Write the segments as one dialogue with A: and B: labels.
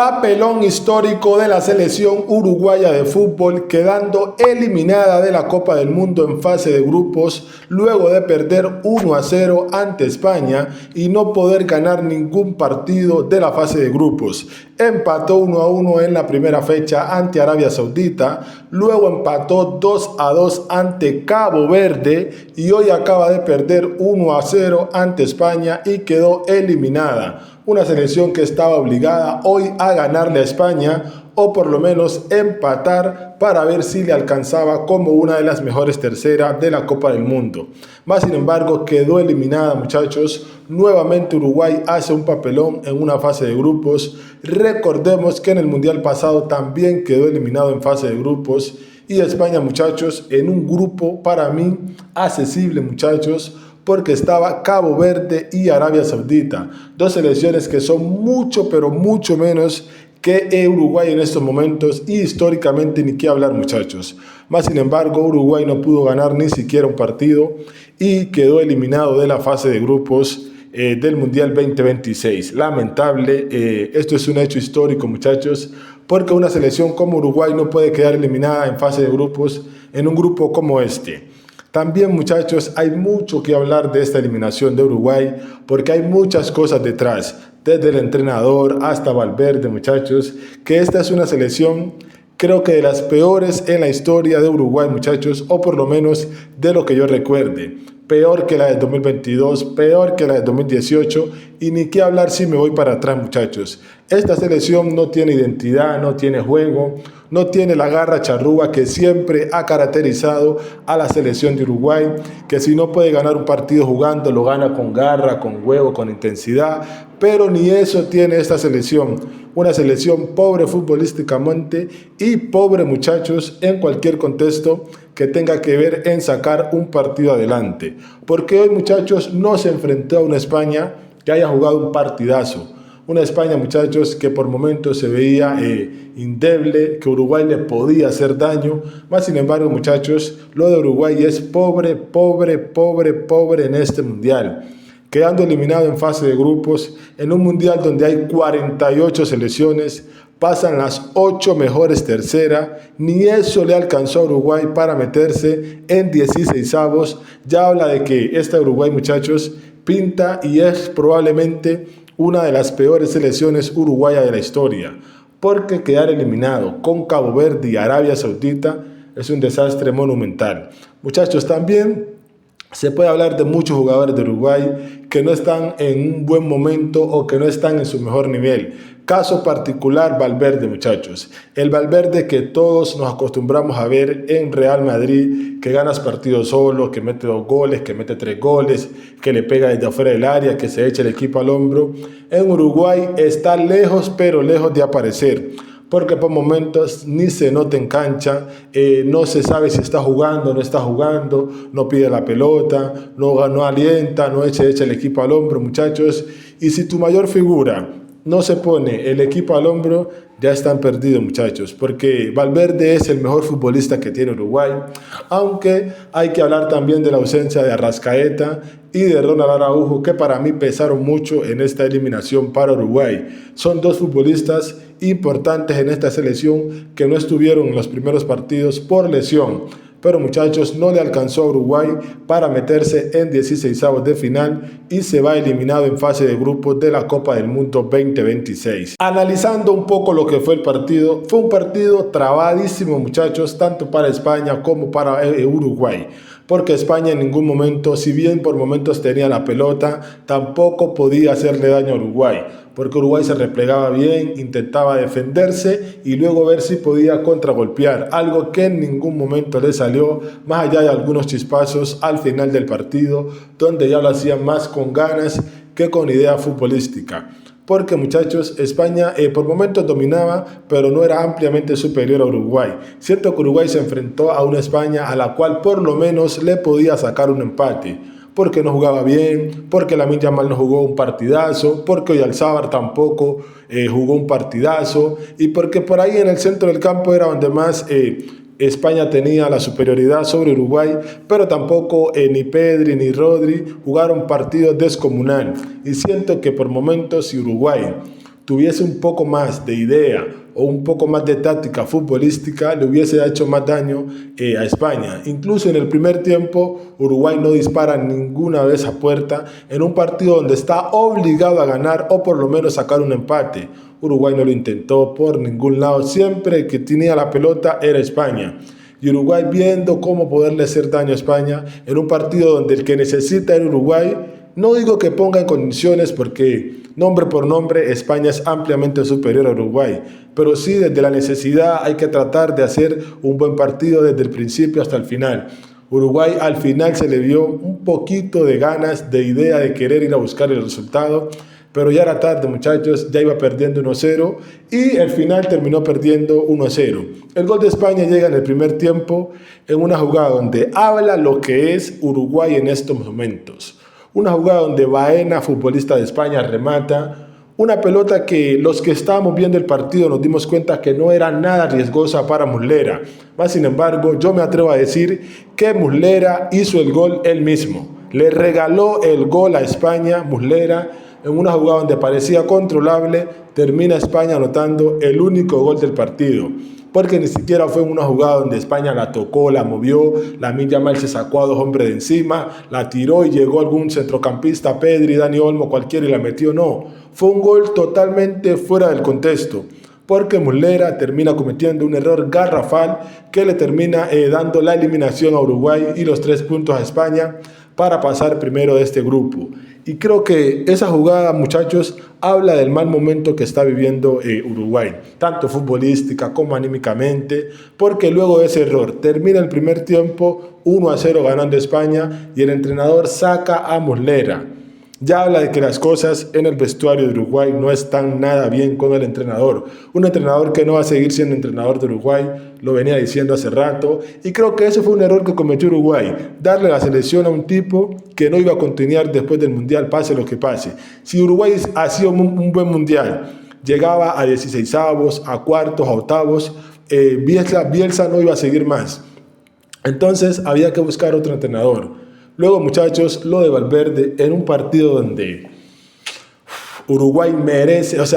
A: Papelón histórico de la selección uruguaya de fútbol, quedando eliminada de la Copa del Mundo en fase de grupos luego de perder 1-0 ante España y no poder ganar ningún partido de la fase de grupos. Empató 1-1 en la primera fecha ante Arabia Saudita, luego empató 2-2 ante Cabo Verde y hoy acaba de perder 1-0 ante España y quedó eliminada. Una selección que estaba obligada hoy a ganarle a España o por lo menos empatar para ver si le alcanzaba como una de las mejores terceras de la Copa del Mundo. Más sin embargo quedó eliminada, muchachos. Nuevamente Uruguay hace un papelón en una fase de grupos. Recordemos que en el Mundial pasado también quedó eliminado en fase de grupos. Y España, muchachos, en un grupo para mí accesible, muchachos, porque estaba Cabo Verde y Arabia Saudita, dos selecciones que son mucho, pero mucho menos que Uruguay en estos momentos y históricamente ni qué hablar, muchachos. Más sin embargo, Uruguay no pudo ganar ni siquiera un partido y quedó eliminado de la fase de grupos del Mundial 2026. Lamentable, esto es un hecho histórico, muchachos, porque una selección como Uruguay no puede quedar eliminada en fase de grupos en un grupo como este. También, muchachos, hay mucho que hablar de esta eliminación de Uruguay porque hay muchas cosas detrás, desde el entrenador hasta Valverde, muchachos, que esta es una selección creo que de las peores en la historia de Uruguay, muchachos, o por lo menos de lo que yo recuerde. Peor que la de 2022, peor que la de 2018 y ni qué hablar si me voy para atrás, muchachos. Esta selección no tiene identidad, no tiene juego, no tiene la garra charrúa que siempre ha caracterizado a la selección de Uruguay, que si no puede ganar un partido jugando, lo gana con garra, con huevo, con intensidad, pero ni eso tiene esta selección. Una selección pobre futbolísticamente y pobre, muchachos, en cualquier contexto que tenga que ver en sacar un partido adelante. Porque hoy, muchachos, no se enfrentó a una España que haya jugado un partidazo. Una España, muchachos, que por momentos se veía endeble, que Uruguay le podía hacer daño. Más sin embargo, muchachos, lo de Uruguay es pobre, pobre, pobre, pobre en este mundial. Quedando eliminado en fase de grupos, en un mundial donde hay 48 selecciones, pasan las 8 mejores terceras, ni eso le alcanzó a Uruguay para meterse en 16avos. Ya habla de que esta Uruguay, muchachos, pinta y es probablemente una de las peores selecciones uruguayas de la historia, porque quedar eliminado con Cabo Verde y Arabia Saudita es un desastre monumental. Muchachos, también se puede hablar de muchos jugadores de Uruguay que no están en un buen momento o que no están en su mejor nivel. Caso particular, Valverde, muchachos. El Valverde que todos nos acostumbramos a ver en Real Madrid, que gana partidos solo, que mete 2 goles, que mete 3 goles, que le pega desde afuera del área, que se echa el equipo al hombro. En Uruguay está lejos, pero lejos de aparecer, porque por momentos ni se nota en cancha, no se sabe si está jugando o no está jugando, no pide la pelota, no alienta, no echa el equipo al hombro, muchachos. Y si tu mayor figura no se pone el equipo al hombro, ya están perdidos, muchachos, porque Valverde es el mejor futbolista que tiene Uruguay, aunque hay que hablar también de la ausencia de Arrascaeta y de Ronald Araujo, que para mí pesaron mucho en esta eliminación para Uruguay. Son dos futbolistas importantes en esta selección que no estuvieron en los primeros partidos por lesión. Pero, muchachos, no le alcanzó a Uruguay para meterse en 16avos de final y se va eliminado en fase de grupos de la Copa del Mundo 2026. Analizando un poco lo que fue el partido, fue un partido trabadísimo, muchachos, tanto para España como para Uruguay. Porque España en ningún momento, si bien por momentos tenía la pelota, tampoco podía hacerle daño a Uruguay. Porque Uruguay se replegaba bien, intentaba defenderse y luego ver si podía contragolpear, algo que en ningún momento le salió, más allá de algunos chispazos al final del partido, donde ya lo hacían más con ganas que con idea futbolística. Porque, muchachos, España por momentos dominaba, pero no era ampliamente superior a Uruguay. Cierto que Uruguay se enfrentó a una España a la cual por lo menos le podía sacar un empate, porque no jugaba bien, porque Lamine Yamal no jugó un partidazo, porque Oyarzabal tampoco jugó un partidazo, y porque por ahí en el centro del campo era donde más España tenía la superioridad sobre Uruguay, pero tampoco ni Pedri ni Rodri jugaron partidos descomunal. Y siento que por momentos si Uruguay tuviese un poco más de idea o un poco más de táctica futbolística, le hubiese hecho más daño a España. Incluso en el primer tiempo, Uruguay no dispara ninguna vez a puerta en un partido donde está obligado a ganar o por lo menos sacar un empate. Uruguay no lo intentó por ningún lado, siempre que tenía la pelota era España. Y Uruguay viendo cómo poderle hacer daño a España en un partido donde el que necesita era Uruguay. No digo que ponga en condiciones porque nombre por nombre España es ampliamente superior a Uruguay, pero sí desde la necesidad hay que tratar de hacer un buen partido desde el principio hasta el final. Uruguay al final se le vio un poquito de ganas, de idea de querer ir a buscar el resultado, pero ya era tarde, muchachos, ya iba perdiendo 1-0 y al final terminó perdiendo 1-0. El gol de España llega en el primer tiempo en una jugada donde habla lo que es Uruguay en estos momentos. Una jugada donde Baena, futbolista de España, remata una pelota que los que estábamos viendo el partido nos dimos cuenta que no era nada riesgosa para Muslera. Más sin embargo, yo me atrevo a decir que Muslera hizo el gol él mismo. Le regaló el gol a España, Muslera, en una jugada donde parecía controlable, termina España anotando el único gol del partido. Porque ni siquiera fue en una jugada donde España la tocó, la movió, Lamine Yamal se sacó a 2 hombres de encima, la tiró y llegó algún centrocampista, Pedri, Dani Olmo, cualquiera y la metió. No, fue un gol totalmente fuera del contexto, porque Muslera termina cometiendo un error garrafal que le termina dando la eliminación a Uruguay y los 3 puntos a España para pasar primero de este grupo. Y creo que esa jugada, muchachos, habla del mal momento que está viviendo Uruguay, tanto futbolística como anímicamente, porque luego de ese error termina el primer tiempo 1-0 ganando España y el entrenador saca a Muslera. Ya habla de que las cosas en el vestuario de Uruguay no están nada bien con el entrenador. Un entrenador que no va a seguir siendo entrenador de Uruguay, lo venía diciendo hace rato. Y creo que ese fue un error que cometió Uruguay, darle la selección a un tipo que no iba a continuar después del Mundial, pase lo que pase. Si Uruguay hacía un buen Mundial, llegaba a 16avos, a cuartos, a octavos, Bielsa no iba a seguir más. Entonces había que buscar otro entrenador. Luego, muchachos, lo de Valverde en un partido donde Uruguay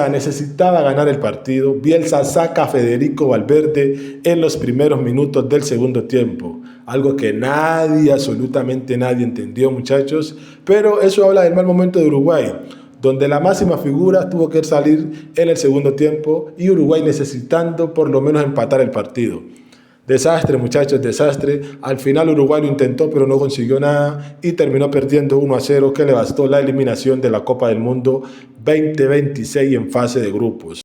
A: necesitaba ganar el partido. Bielsa saca a Federico Valverde en los primeros minutos del segundo tiempo. Algo que absolutamente nadie entendió, muchachos. Pero eso habla del mal momento de Uruguay, donde la máxima figura tuvo que salir en el segundo tiempo y Uruguay necesitando por lo menos empatar el partido. Desastre, muchachos, desastre. Al final Uruguay lo intentó, pero no consiguió nada y terminó perdiendo 1-0, que le bastó la eliminación de la Copa del Mundo 2026 en fase de grupos.